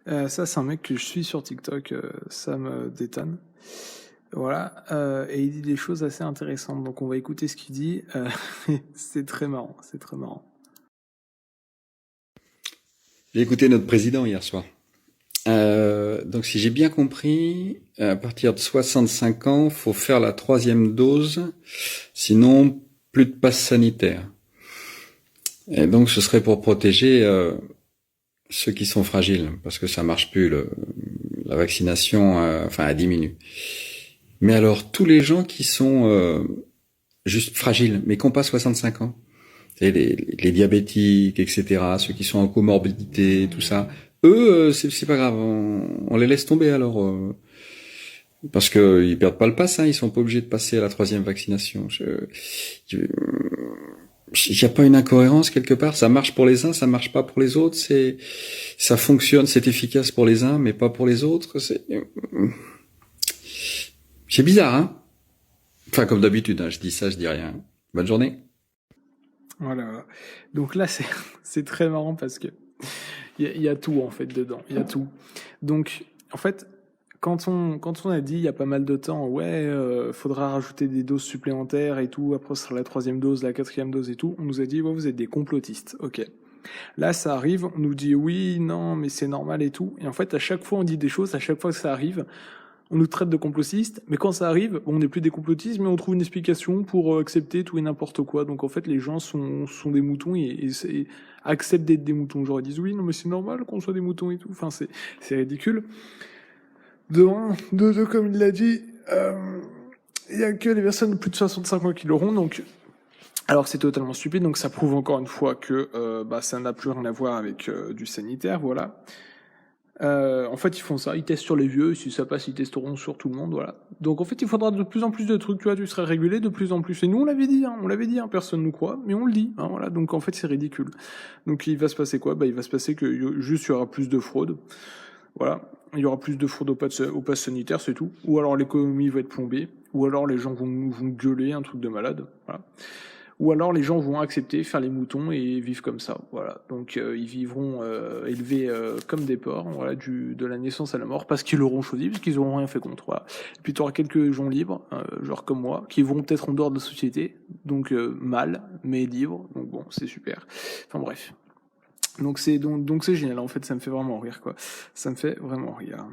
Ça, c'est un mec que je suis sur TikTok, ça me détonne. Voilà, et il dit des choses assez intéressantes, donc on va écouter ce qu'il dit. C'est très marrant, c'est très marrant. J'ai écouté notre président hier soir. Donc si j'ai bien compris, à partir de 65 ans, faut faire la 3e dose, sinon plus de passe sanitaire. Et donc ce serait pour protéger ceux qui sont fragiles, parce que ça marche plus, la vaccination, enfin elle diminue. Mais alors tous les gens qui sont juste fragiles, mais qui n'ont pas 65 ans, les diabétiques, etc., ceux qui sont en comorbidité, tout ça, eux, c'est pas grave, on les laisse tomber alors, parce que ils perdent pas le pass, hein, ils sont pas obligés de passer à la 3e vaccination. Il y a pas une incohérence quelque part, ça marche pour les uns, ça marche pas pour les autres, ça fonctionne, c'est efficace pour les uns, mais pas pour les autres, c'est bizarre, hein. Enfin, comme d'habitude, hein, je dis ça, je dis rien. Bonne journée. Voilà. Donc là, c'est c'est très marrant parce que il y a tout en fait dedans, il y a tout. Donc en fait, quand on a dit il y a pas mal de temps, ouais, faudra rajouter des doses supplémentaires et tout, après ce sera la 3e dose, la 4e dose et tout, on nous a dit ouais, vous êtes des complotistes. Ok. Là, ça arrive, on nous dit oui, non, mais c'est normal et tout. Et en fait, à chaque fois, on dit des choses, à chaque fois que ça arrive, on nous traite de complotistes, mais quand ça arrive, on n'est plus des complotistes, mais on trouve une explication pour accepter tout et n'importe quoi. Donc en fait, les gens sont des moutons et acceptent d'être des moutons. Genre ils disent oui, non mais c'est normal qu'on soit des moutons et tout. Enfin c'est ridicule. De un, de deux, comme il l'a dit, il y a que les personnes de plus de 65 ans qui l'auront. Donc alors c'est totalement stupide. Donc ça prouve encore une fois que ça n'a plus rien à voir avec du sanitaire, voilà. En fait, ils font ça, ils testent sur les vieux, et si ça passe, ils testeront sur tout le monde, voilà. Donc en fait, il faudra de plus en plus de trucs, tu vois, tu serais régulé de plus en plus. Et nous, on l'avait dit, hein, personne nous croit, mais on le dit, hein, voilà. Donc en fait, c'est ridicule. Donc il va se passer quoi? Bah, il va se passer que juste il y aura plus de fraude, voilà. Il y aura plus de fraude au pass sanitaire, c'est tout. Ou alors l'économie va être plombée, ou alors les gens vont gueuler, un truc de malade, voilà. Ou alors les gens vont accepter, faire les moutons et vivre comme ça. Voilà. Donc ils vivront élevés comme des porcs, voilà, de la naissance à la mort, parce qu'ils l'auront choisi, parce qu'ils n'auront rien fait contre. Voilà. Et puis tu auras quelques gens libres, genre comme moi, qui vont peut-être en dehors de la société, donc mal, mais libres. Donc bon, c'est super. Enfin bref. Donc c'est génial. En fait, ça me fait vraiment rire, quoi. Ça me fait vraiment rire.